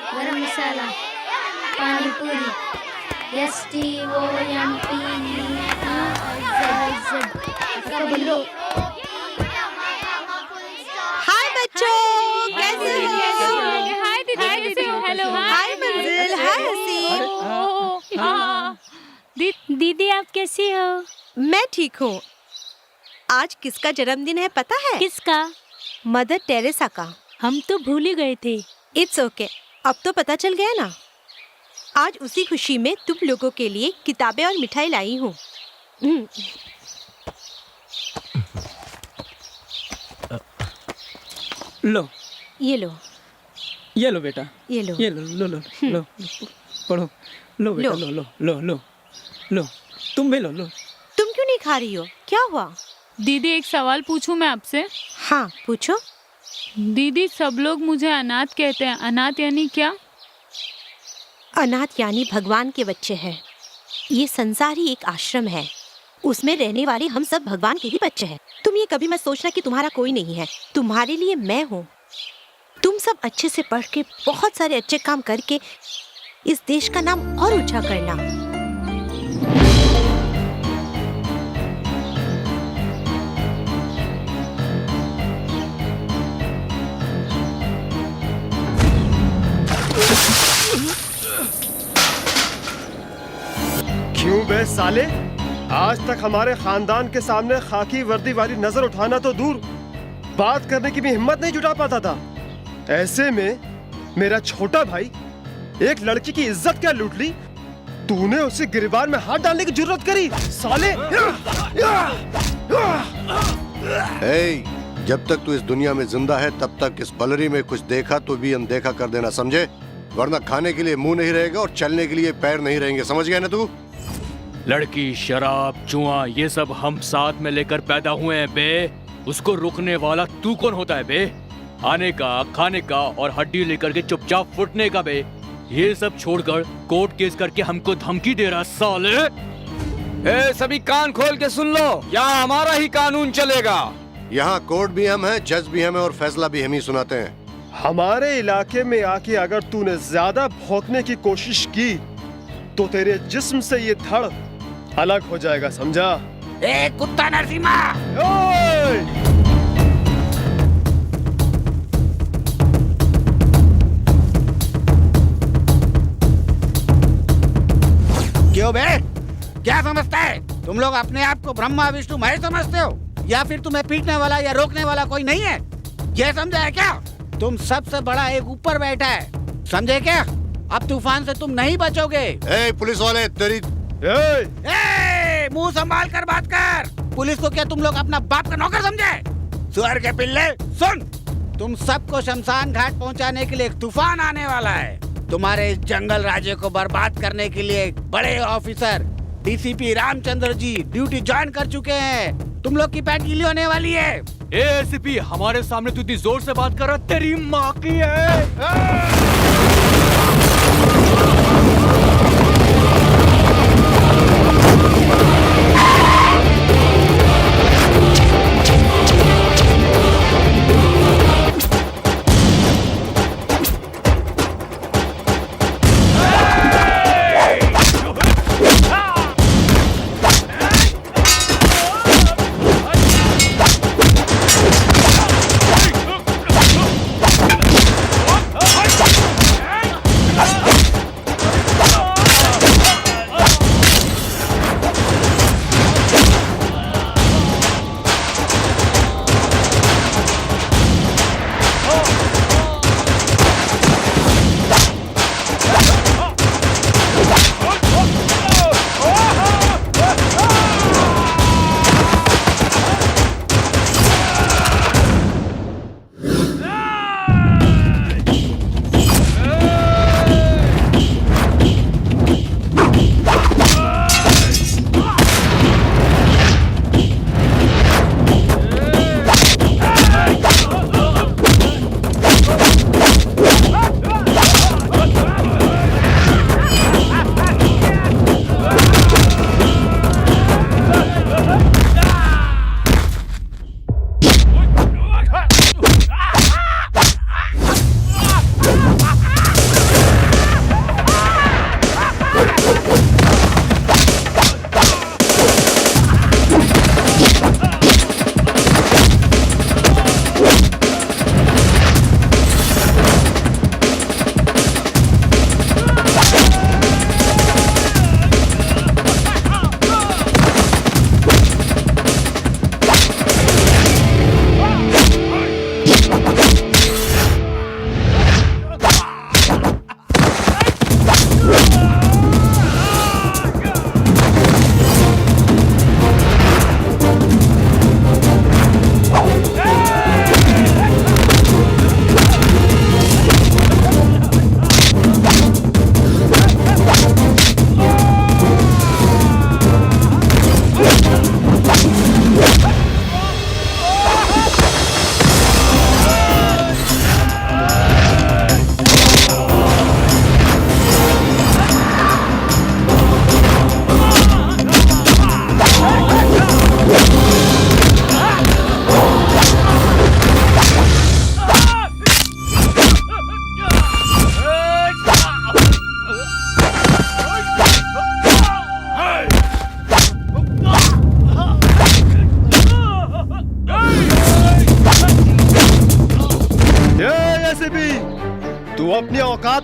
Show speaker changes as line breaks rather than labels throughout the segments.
गरम मसाला, पानी पूरी, STOMPZZ बोलो।
हाय बच्चों, कैसे हो?
हाय दीदी, हेलो।
हाय मंजिल, हाय हसी।
दीदी आप कैसी हो?
मैं ठीक हूँ। आज किसका जन्मदिन है पता है?
किसका?
मदर टेरेसा का।
हम तो भूल ही गए थे।
इट्स ओके, अब तो पता चल गया ना। आज उसी खुशी में तुम लोगों के लिए किताबें और मिठाई लाई हूँ।
लो,
ये लो,
ये लो बेटा,
ये लो।
ये लो लो लो लो, पढ़ो। लो बेटा, लो लो लो लो लो, तुम भी लो लो।
तुम क्यों नहीं खा रही हो? क्या हुआ?
दीदी एक सवाल पूछूं मैं आपसे?
हाँ पूछो।
दीदी सब लोग मुझे अनाथ कहते हैं, अनाथ यानी क्या?
अनाथ यानी भगवान के बच्चे हैं। ये संसार ही एक आश्रम है, उसमें रहने वाले हम सब भगवान के ही बच्चे हैं। तुम ये कभी मत सोचना कि तुम्हारा कोई नहीं है। तुम्हारे लिए मैं हूँ। तुम सब अच्छे से पढ़ के बहुत सारे अच्छे काम करके इस देश का नाम और ऊंचा करना।
क्यों बे साले, आज तक हमारे खानदान के सामने खाकी वर्दी वाली नजर उठाना तो दूर, बात करने की भी हिम्मत नहीं जुटा पाता था। ऐसे में मेरा छोटा भाई एक लड़की की इज्जत क्या लूट ली, तूने उसे गिरबान में हाथ डालने की जरूरत करी साले।
जब तक तू इस दुनिया में जिंदा है तब तक इस बलरी में कुछ देखा तो भी अनदेखा कर देना, समझे? वरना खाने के लिए मुंह नहीं रहेगा और चलने के लिए पैर नहीं रहेंगे, समझ गया ना तू?
लड़की, शराब, जुआ, ये सब हम साथ में लेकर पैदा हुए हैं बे। उसको रोकने वाला तू कौन होता है बे? आने का, खाने का और हड्डी लेकर के चुपचाप फुटने का बे। ये सब छोड़कर कोर्ट केस करके हमको धमकी दे रहा साले।
सभी कान खोल के सुन लो, यहाँ हमारा ही कानून चलेगा।
यहाँ कोर्ट भी हम हैं, जज भी हम हैं और फैसला भी हम ही सुनाते हैं।
हमारे इलाके में आके अगर तूने ज्यादा भौंकने की कोशिश की तो तेरे जिस्म से ये धड़ अलग हो जाएगा, समझा?
ए कुत्ता नरसिम्हा! क्यों बे? क्या समझता है? तुम लोग अपने आप को ब्रह्मा विष्णु महेश समझते हो, या फिर तुम्हें पीटने वाला या रोकने वाला कोई नहीं है? ये समझा है क्या? तुम सबसे बड़ा एक ऊपर बैठा है, समझे क्या? अब तूफान से तुम नहीं बचोगे।
पुलिस वाले तेरी
मुंह संभाल कर बात कर। पुलिस को क्या तुम लोग अपना बाप का नौकर समझे? सुअर के पिल्ले, सुन, तुम सबको शमशान घाट पहुंचाने के लिए एक तूफान आने वाला है। तुम्हारे इस जंगल राज्य को बर्बाद करने के लिए बड़े officer DCP Ramchandra ji duty join कर चुके हैं। तुम लोग की पैंट गीली होने वाली है।
एसीपी, हमारे सामने तू इतनी जोर से बात कर रहा, तेरी माँ की है।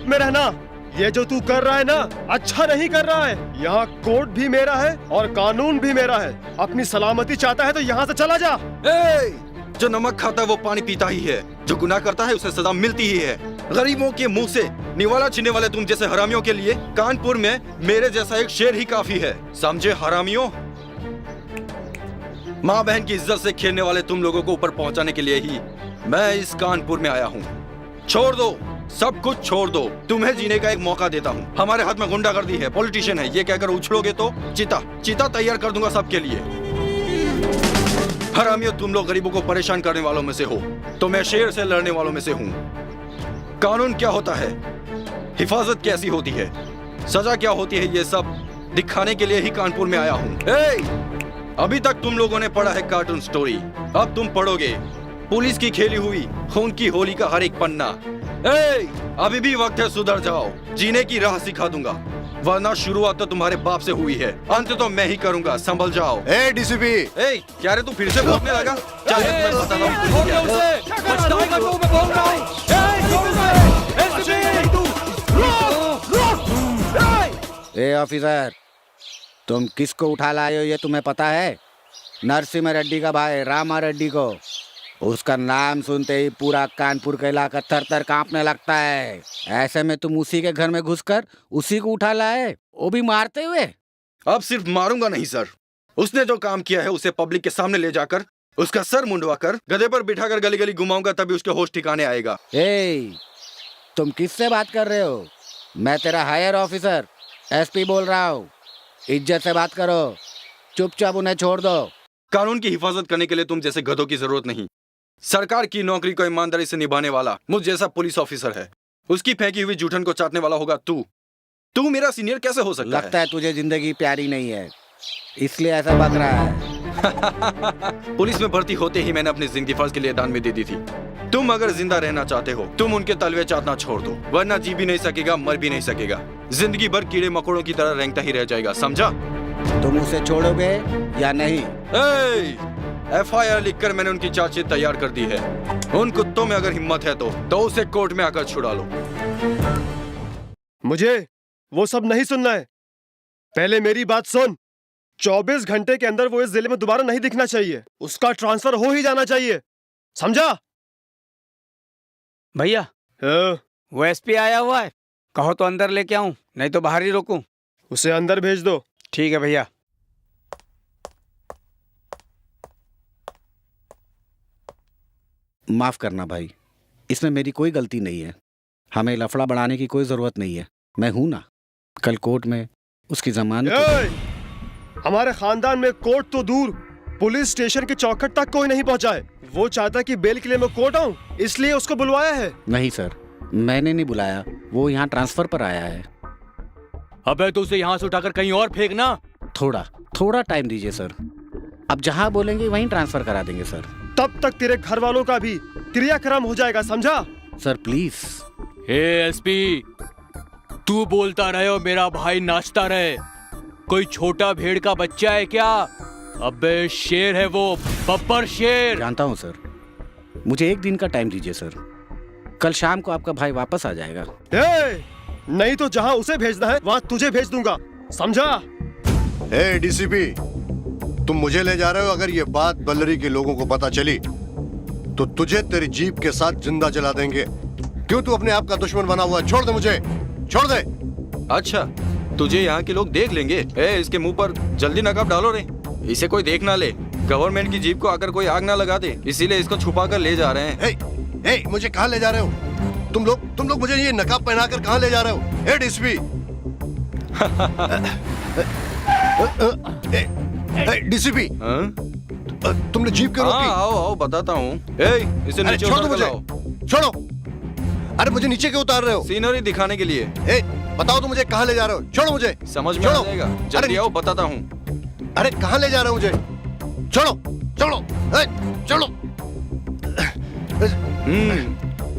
चुप में रहना। ये जो तू कर रहा है ना, अच्छा नहीं कर रहा है। यहाँ कोर्ट भी मेरा है और कानून भी मेरा है। अपनी सलामती चाहता है तो यहाँ से चला जा।
जो नमक खाता है वो पानी पीता ही है, जो गुनाह करता है उसे सजा मिलती ही है। गरीबों के मुंह से निवाला छीनने वाले तुम जैसे हरामियों के लिए कानपुर में मेरे जैसा एक शेर ही काफी है, समझे हरामियों? माँ बहन की इज्जत से खेलने वाले तुम लोगों को ऊपर पहुंचाने के लिए ही मैं इस कानपुर में आया हूँ। छोड़ दो, सब कुछ छोड़ दो, तुम्हें जीने का एक मौका देता हूँ। हमारे हाथ में गुंडागर्दी है, पॉलिटिशियन है, ये कहकर उछलोगे तो चिता तैयार कर दूंगा सबके लिए। हरामियों, तुम लोग गरीबों को परेशान करने वालों में से हो, तो मैं शेर से लड़ने वालों में से हूँ। कानून क्या होता है, हिफाजत कैसी होती है, सजा क्या होती है, ये सब दिखाने के लिए ही कानपुर में आया हूँ। अभी तक तुम लोगों ने पढ़ा है कार्टून स्टोरी, अब तुम पढ़ोगे पुलिस की खेली हुई खून की होली का हर एक पन्ना। अभी भी वक्त है, सुधर जाओ, जीने की राह सिखा दूंगा, वरना शुरुआत तो तुम्हारे बाप से हुई है, अंत तो मैं ही करूंगा, संभल जाओ।
डीसीपी,
क्या रे तू फिर से भौंकने लगा? चल मैं बताता
हूँ। ऑफिसर, तुम किसको उठा लाए हो ये तुम्हें पता है? नरसिम्हा रेड्डी का भाई रामा रेड्डी को। उसका नाम सुनते ही पूरा कानपुर का इलाका थर-थर कांपने लगता है। ऐसे में तुम उसी के घर में घुसकर उसी को उठा लाए, वो भी मारते हुए।
अब सिर्फ मारूंगा नहीं सर, उसने जो काम किया है उसे पब्लिक के सामने ले जाकर उसका सर मुंडवाकर गधे पर बिठाकर गली गली घुमाऊंगा, तभी उसके होश ठिकाने आएगा।
तुम किससे बात कर रहे हो? मैं तेरा हायर ऑफिसर एसपी बोल रहा हूँ, इज्जत से बात करो, चुपचाप उन्हें छोड़ दो।
कानून की हिफाजत करने के लिए तुम जैसे गधों की जरूरत नहीं, सरकार की नौकरी को ईमानदारी से निभाने वाला मुझ जैसा पुलिस ऑफिसर है। उसकी फेंकी हुई जूठन को चाटने वाला होगा तू मेरा सीनियर कैसे हो सकता है?
लगता है तुझे जिंदगी प्यारी नहीं है, इसलिए ऐसा बक रहा है।
पुलिस में भर्ती होते ही मैंने अपनी जिंदगी फर्ज के लिए दान में दे दी थी। तुम अगर जिंदा रहना चाहते हो, तुम उनके तलवे चाटना छोड़ दो, वरना जी भी नहीं सकेगा, मर भी नहीं सकेगा, जिंदगी भर कीड़े मकोड़ों की तरह रेंगता ही रह जाएगा, समझा?
तुम उसे छोड़ोगे या नहीं?
FIR लिखकर मैंने उनकी चार्जशीट तैयार कर दी है। उन कुत्तों में अगर हिम्मत है तो उसे कोर्ट में आकर छुड़ा लो।
मुझे वो सब नहीं सुनना है, पहले मेरी बात सुन। 24 घंटे के अंदर वो इस जिले में दोबारा नहीं दिखना चाहिए, उसका ट्रांसफर हो ही जाना चाहिए, समझा?
भैया, वो एसपी आया हुआ है, कहो तो अंदर लेके आऊं, नहीं तो बाहर ही रोकूं।
उसे अंदर भेज दो।
ठीक है भैया। माफ करना भाई, इसमें मेरी कोई गलती नहीं है, हमें लफड़ा बढ़ाने की कोई जरूरत नहीं है, मैं हूं ना। कल कोर्ट में उसकी जमानत।
हमारे खानदान में कोर्ट तो दूर, पुलिस स्टेशन के चौखट तक कोई नहीं पहुंचा है। वो चाहता कि बेल के लिए मैं कोर्ट आऊं, इसलिए उसको बुलवाया है।
नहीं सर, मैंने नहीं बुलाया, वो यहाँ ट्रांसफर पर आया है।
अबे तो उसे यहाँ से उठाकर कहीं और फेंकना।
थोड़ा टाइम दीजिए सर, अब जहाँ बोलेंगे वहीं ट्रांसफर करा देंगे सर।
तब तक तेरे घर वालों का भी क्रियाक्रम हो जाएगा, समझा?
Sir please.
एसपी, तू बोलता रहे और मेरा भाई नाचता रहे, कोई छोटा भेड़ का बच्चा है क्या? अबे शेर है वो, बब्बर शेर।
जानता हूँ सर, मुझे एक दिन का टाइम दीजिए सर, कल शाम को आपका भाई वापस आ जाएगा।
नहीं तो जहाँ उसे भेजना है वहाँ तुझे भेज दूंगा, समझा?
डीसीपी, तुम मुझे ले जा रहे हो, अगर ये बात बल्लरी के लोगों को पता चली तो तुझे तेरी जीप के साथ जिंदा जला देंगे। क्यों तू अपने आप का दुश्मन बना हुआ है? छोड़ दे मुझे, छोड़ दे।
अच्छा, तुझे यहाँ के लोग देख लेंगे? इसके मुंह पर जल्दी नकाब डालो रे, इसे कोई देख ना ले, गवर्नमेंट की जीप को आकर कोई आग ना लगा दे, इसीलिए इसको छुपा कर ले जा रहे हैं।
मुझे कहाँ ले जा रहे हो तुम लोग मुझे ये नकाब पहनाकर कहाँ ले जा रहे हो? डीसीपी, डीसीपी, तुमने जीप क्यों रोकी?
आओ बताता हूँ। इसे नीचे
छोड़ो
उतार
मुझे, छोड़ो। अरे मुझे नीचे क्यों उतार रहे हो?
सीनरी दिखाने के लिए।
बताओ तो मुझे कहाँ ले जा रहे हो? छोड़ो मुझे।
समझ में आ जाएगा, जल्दी आओ बताता हूँ।
अरे कहाँ ले जा रहे हो मुझे? छोड़ो, छोड़ो, छोड़ो।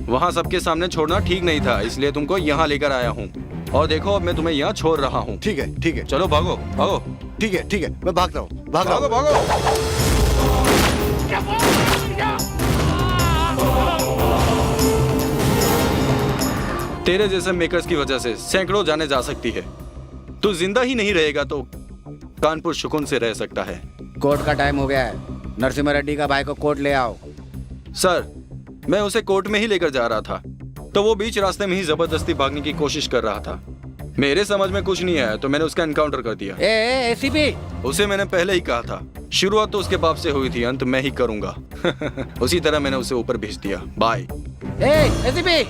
वहाँ सबके सामने छोड़ना ठीक नहीं था, इसलिए तुमको यहाँ लेकर आया हूँ, और देखो अब मैं तुम्हें यहाँ छोड़ रहा हूँ।
ठीक है,
चलो भागो भागो।
ठीक है, मैं भाग रहा हूँ,
भागो। तेरे जैसे मेकर्स की वजह से सैकड़ों जाने जा सकती है। तू जिंदा ही नहीं रहेगा तो कानपुर सुकून से रह सकता है।
कोर्ट का टाइम हो गया है, नरसिम्हा रेड्डी का भाई को कोर्ट ले आओ।
सर, मैं उसे कोर्ट में ही लेकर जा रहा था, तो वो बीच रास्ते में ही जबरदस्ती भागने की कोशिश कर रहा था। मेरे समझ में कुछ नहीं आया तो मैंने उसका एनकाउंटर कर दिया।
एसीपी,
उसे मैंने पहले ही कहा था, शुरुआत तो उसके बाप से हुई थी, अंत मैं ही करूंगा। उसी तरह मैंने उसे ऊपर भेज दिया। बाय।
एसीपी,